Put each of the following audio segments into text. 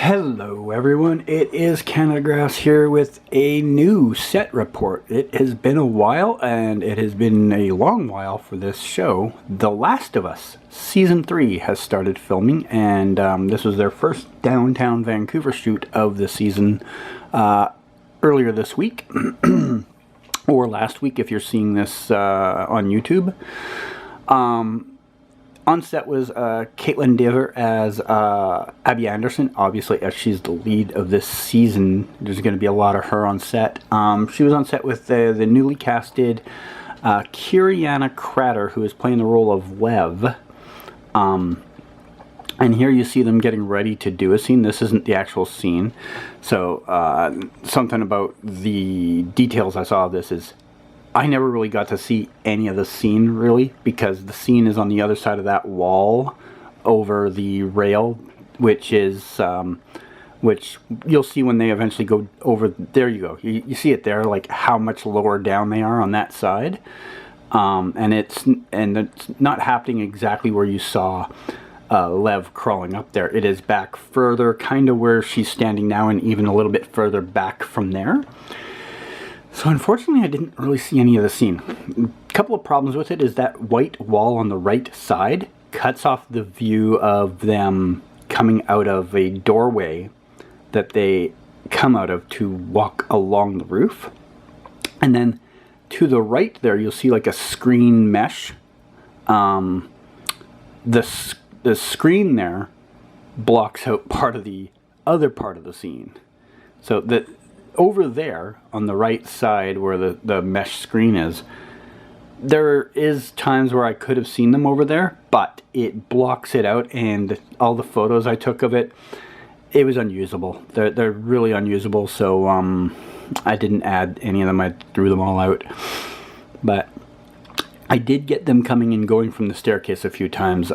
Hello everyone, it is Canada here with a new set report. It has been a while, and it has been a long while for this show. The Last of Us Season 3 has started filming, and this was their first downtown Vancouver shoot of the season earlier this week, or last week if you're seeing this on YouTube. On set was Kaitlyn Dever as Abby Anderson, obviously, as she's the lead of this season. There's going to be a lot of her on set. She was on set with the newly casted Kyriana Kratter, who is playing the role of Lev. And here you see them getting ready to do a scene. This isn't the actual scene. So something about the details I saw of this is I never really got to see any of the scene, really, because the scene is on the other side of that wall over the rail, which is, which you'll see when they eventually go over. There you go. You see it there, like how much lower down they are on that side. And it's not happening exactly where you saw Lev crawling up there. It is back further, kind of where she's standing now, and even a little bit further back from there. So unfortunately, I didn't really see any of the scene. A couple of problems with it is that white wall on the right side cuts off the view of them coming out of a doorway that they come out of to walk along the roof. And then to the right there, you'll see like a screen mesh. The screen there blocks out part of the other part of the scene. So that over there on the right side where the mesh screen is, there is times where I could have seen them over there, but it blocks it out, and all the photos I took of it, it was unusable. They're really unusable, so I didn't add any of them. I threw them all out. But I did get them coming and going from the staircase a few times.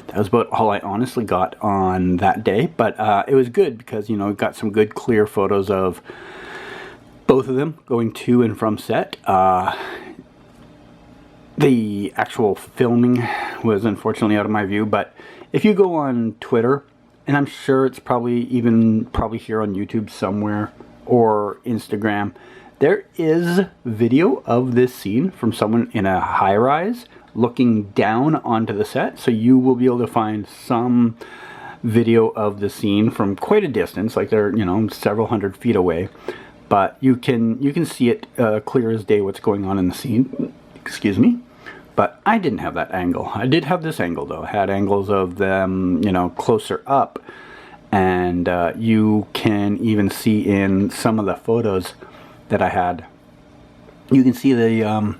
That was about all I honestly got on that day, but it was good because, you know, we got some good clear photos of both of them going to and from set. The actual filming was unfortunately out of my view, but if you go on Twitter, and I'm sure it's probably here on YouTube somewhere or Instagram, there is video of this scene from someone in a high-rise looking down onto the set, so you will be able to find some video of the scene from quite a distance, like they're, you know, several hundred feet away, but you can see it clear as day what's going on in the scene. Excuse me. But I didn't have that angle. I did have this angle though. I had angles of them, you know, closer up, and you can even see in some of the photos that I had, you can see the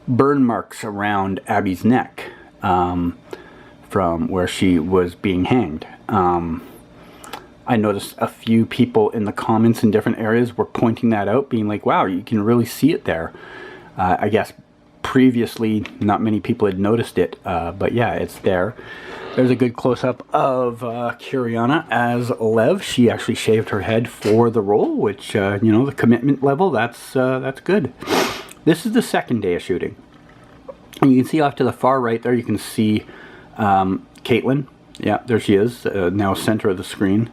burn marks around Abby's neck from where she was being hanged. I noticed a few people in the comments in different areas were pointing that out, being like, wow, you can really see it there. I guess previously not many people had noticed it, but yeah, it's there. There's a good close-up of Kyriana as Lev. She actually shaved her head for the role, which, you know, the commitment level, that's good. This is the second day of shooting. And you can see off to the far right there, you can see Kaitlyn. Yeah, there she is, now center of the screen.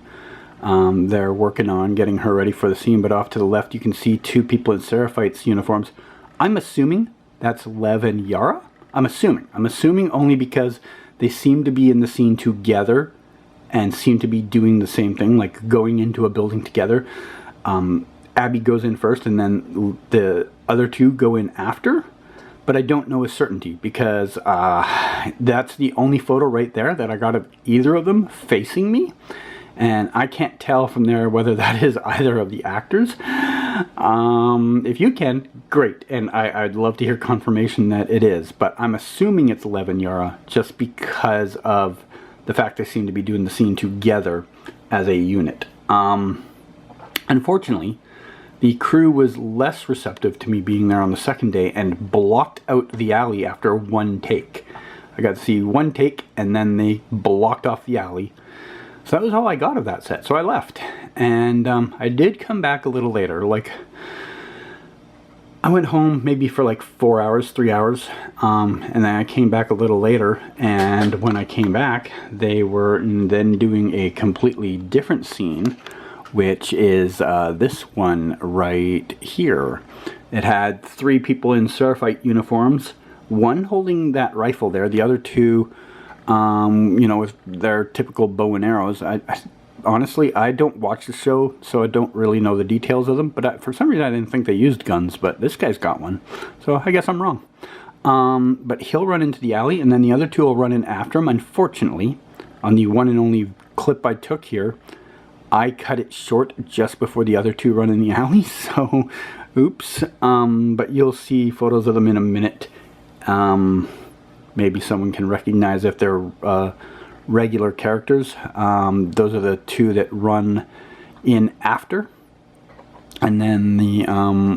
They're working on getting her ready for the scene, but off to the left you can see two people in Seraphites uniforms. I'm assuming that's Lev and Yara. I'm assuming only because they seem to be in the scene together and seem to be doing the same thing, like going into a building together. Abby goes in first, and then the other two go in after, but I don't know with certainty because that's the only photo right there that I got of either of them facing me, and I can't tell from there whether that is either of the actors. If you can, great, and I'd love to hear confirmation that it is, but I'm assuming it's Lev and Yara just because of the fact they seem to be doing the scene together as a unit. Unfortunately, the crew was less receptive to me being there on the second day and blocked out the alley after one take. I got to see one take, and then they blocked off the alley. So that was all I got of that set, so I left. And I did come back a little later, like I went home maybe for like 4 hours, 3 hours, and then I came back a little later, and when I came back, they were then doing a completely different scene, which is this one right here. It had 3 people in Seraphite uniforms, one holding that rifle there, the other 2, you know, with their typical bow and arrows. Honestly, I don't watch the show, so I don't really know the details of them, but for some reason I didn't think they used guns, but this guy's got one, so I guess I'm wrong. But he'll run into the alley, and then the other 2 will run in after him. Unfortunately, on the one and only clip I took here, I cut it short just before the other 2 run in the alley, so oops. But you'll see photos of them in a minute. Maybe someone can recognize if they're regular characters. Those are the 2 that run in after, and then the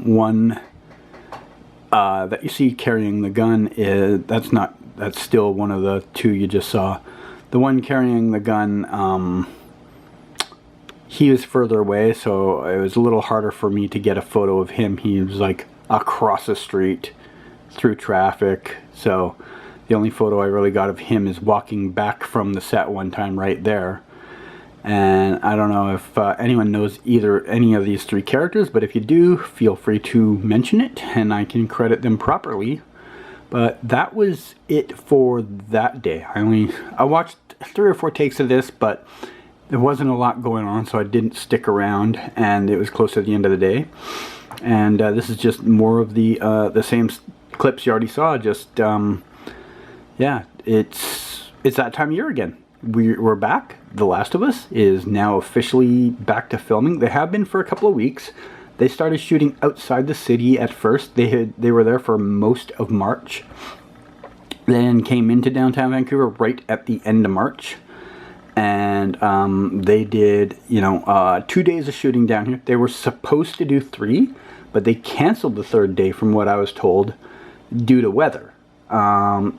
one that you see carrying the gun that's still one of the 2 you just saw. The one carrying the gun, he was further away, so it was a little harder for me to get a photo of him. He was like across the street through traffic, so the only photo I really got of him is walking back from the set one time right there. And I don't know if anyone knows any of these 3 characters, but if you do, feel free to mention it and I can credit them properly. But that was it for that day. I watched 3 or 4 takes of this, but there wasn't a lot going on, so I didn't stick around, and it was close to the end of the day. And this is just more of the same clips you already saw, just yeah, it's that time of year again. We're back. The Last of Us is now officially back to filming. They have been for a couple of weeks. They started shooting outside the city at first. They were there for most of March. Then came into downtown Vancouver right at the end of March. And they did, you know, 2 days of shooting down here. They were supposed to do 3, but they canceled the 3rd day from what I was told due to weather.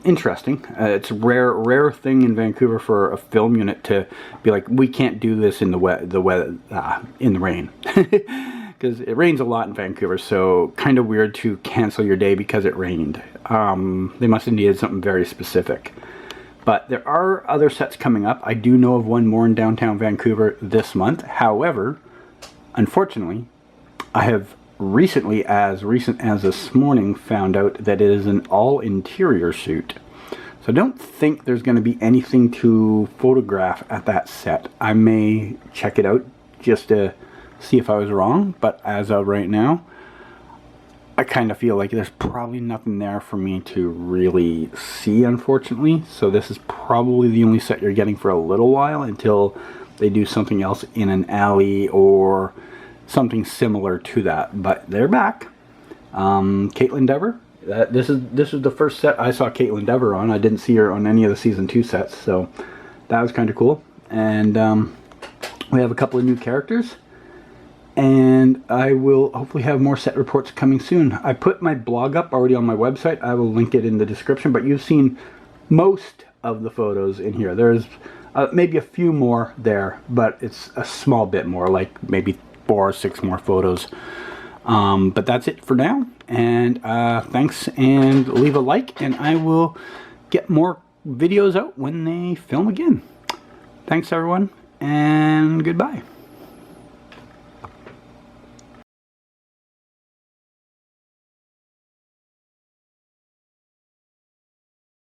Interesting. It's a rare thing in Vancouver for a film unit to be like, we can't do this in in the rain, because it rains a lot in Vancouver. So kind of weird to cancel your day because it rained. They must have needed something very specific. But there are other sets coming up. I do know of one more in downtown Vancouver this month. However, unfortunately, I have recently, as recent as this morning, found out that it is an all-interior shoot. So I don't think there's going to be anything to photograph at that set. I may check it out just to see if I was wrong, but as of right now, I kind of feel like there's probably nothing there for me to really see, unfortunately. So this is probably the only set you're getting for a little while until they do something else in an alley or something similar to that. But they're back. Kaitlyn Dever. This is the first set I saw Kaitlyn Dever on. I didn't see her on any of the season 2 sets, so that was kind of cool. And we have a couple of new characters, and I will hopefully have more set reports coming soon. I put my blog up already on my website. I will link it in the description, but you've seen most of the photos in here. There's maybe a few more there, but it's a small bit more, like maybe 4 or 6 more photos. But that's it for now, and thanks, and leave a like, and I will get more videos out when they film again. Thanks everyone, and goodbye.